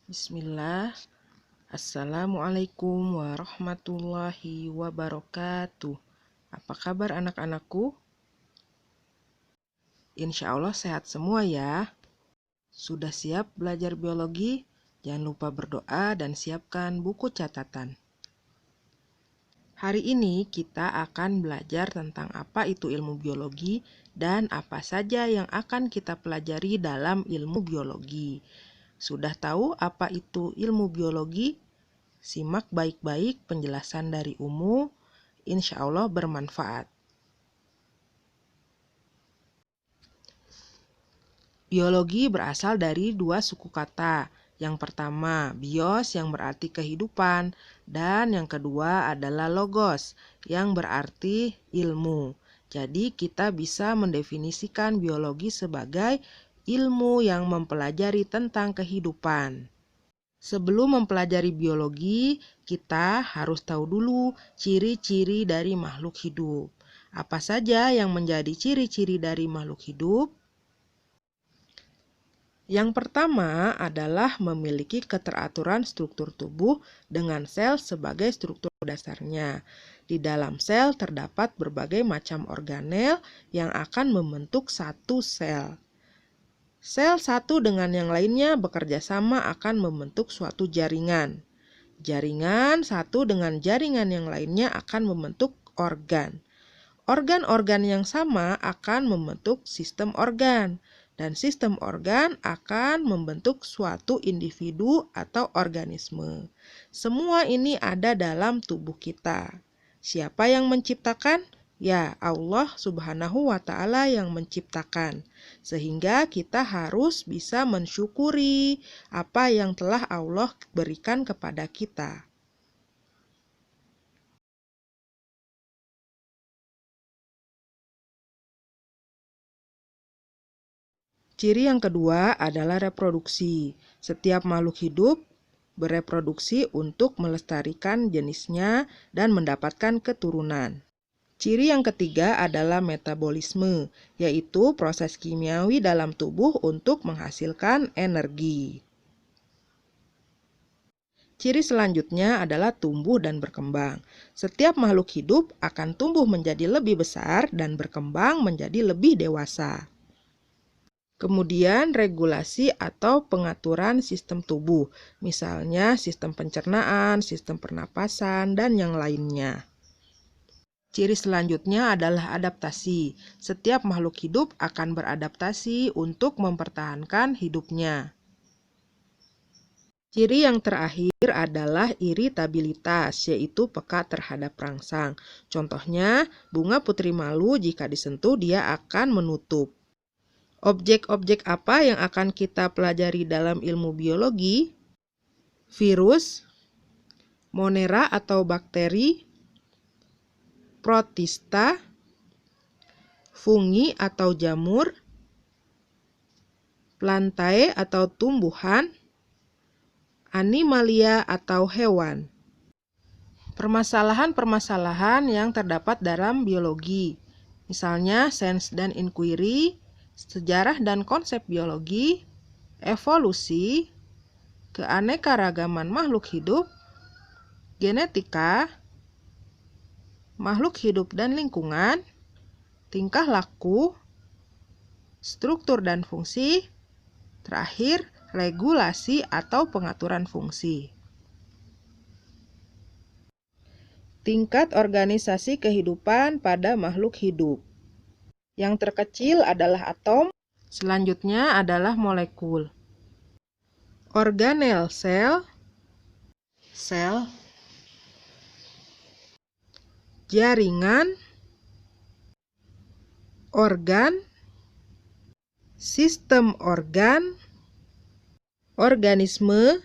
Bismillah. Assalamualaikum warahmatullahi wabarakatuh. Apa kabar anak-anakku? Insya Allah sehat semua ya. Sudah siap belajar biologi? Jangan lupa berdoa dan siapkan buku catatan. Hari ini kita akan belajar tentang apa itu ilmu biologi dan apa saja yang akan kita pelajari dalam ilmu biologi. Sudah tahu apa itu ilmu biologi? Simak baik-baik penjelasan dari Umu, insya Allah bermanfaat. Biologi berasal dari dua suku kata. Yang pertama, bios yang berarti kehidupan, dan yang kedua adalah logos yang berarti ilmu. Jadi kita bisa mendefinisikan biologi sebagai ilmu yang mempelajari tentang kehidupan. Sebelum mempelajari biologi, kita harus tahu dulu ciri-ciri dari makhluk hidup. Apa saja yang menjadi ciri-ciri dari makhluk hidup? Yang pertama adalah memiliki keteraturan struktur tubuh dengan sel sebagai struktur dasarnya. Di dalam sel terdapat berbagai macam organel yang akan membentuk satu sel. Sel satu dengan yang lainnya bekerja sama akan membentuk suatu jaringan. Jaringan satu dengan jaringan yang lainnya akan membentuk organ. Organ-organ yang sama akan membentuk sistem organ. Dan sistem organ akan membentuk suatu individu atau organisme. Semua ini ada dalam tubuh kita. Siapa yang menciptakan? Ya, Allah Subhanahu wa Ta'ala yang menciptakan. Sehingga kita harus bisa mensyukuri apa yang telah Allah berikan kepada kita. Ciri yang kedua adalah reproduksi. Setiap makhluk hidup bereproduksi untuk melestarikan jenisnya dan mendapatkan keturunan. Ciri yang ketiga adalah metabolisme, yaitu proses kimiawi dalam tubuh untuk menghasilkan energi. Ciri selanjutnya adalah tumbuh dan berkembang. Setiap makhluk hidup akan tumbuh menjadi lebih besar dan berkembang menjadi lebih dewasa. Kemudian regulasi atau pengaturan sistem tubuh, misalnya sistem pencernaan, sistem pernapasan, dan yang lainnya. Ciri selanjutnya adalah adaptasi. Setiap makhluk hidup akan beradaptasi untuk mempertahankan hidupnya. Ciri yang terakhir adalah iritabilitas, yaitu peka terhadap rangsang. Contohnya, bunga putri malu jika disentuh dia akan menutup. Objek-objek apa yang akan kita pelajari dalam ilmu biologi? Virus, monera atau bakteri, protista, fungi atau jamur, plantae atau tumbuhan, animalia atau hewan. Permasalahan-permasalahan yang terdapat dalam biologi, misalnya sense dan inquiry, sejarah dan konsep biologi, evolusi, keanekaragaman makhluk hidup, genetika, makhluk hidup dan lingkungan, tingkah laku, struktur dan fungsi, terakhir regulasi atau pengaturan fungsi. Tingkat organisasi kehidupan pada makhluk hidup. Yang terkecil adalah atom, selanjutnya adalah molekul. Organel sel, jaringan, organ, sistem organ, organisme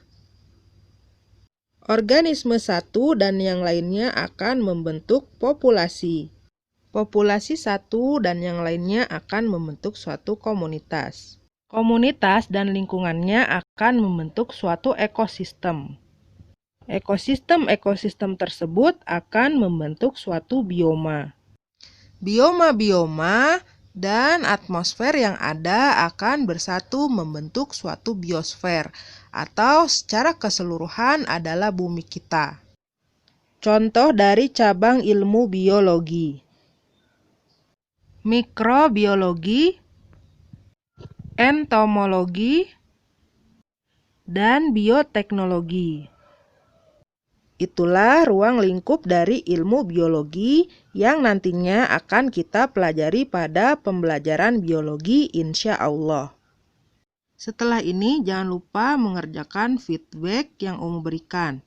satu dan yang lainnya akan membentuk populasi. Populasi satu dan yang lainnya akan membentuk suatu komunitas. Komunitas dan lingkungannya akan membentuk suatu ekosistem. Ekosistem tersebut akan membentuk suatu bioma. Bioma-bioma dan atmosfer yang ada akan bersatu membentuk suatu biosfer, atau secara keseluruhan adalah bumi kita. Contoh dari cabang ilmu biologi: mikrobiologi, entomologi, dan bioteknologi. Itulah ruang lingkup dari ilmu biologi yang nantinya akan kita pelajari pada pembelajaran biologi insya Allah. Setelah ini jangan lupa mengerjakan feedback yang Umi berikan.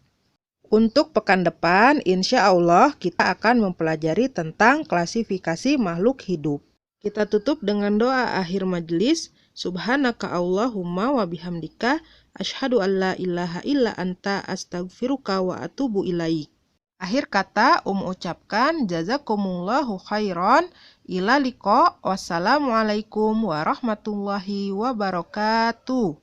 Untuk pekan depan, insya Allah kita akan mempelajari tentang klasifikasi makhluk hidup. Kita tutup dengan doa akhir majelis. Subhanaka Allahumma wa bihamdika asyhadu an la ilaha illa anta astaghfiruka wa atubu ilaik. Akhir kata ucapkan jazakumullahu khairan. Ila liqa. Wassalamualaikum warahmatullahi wabarakatuh.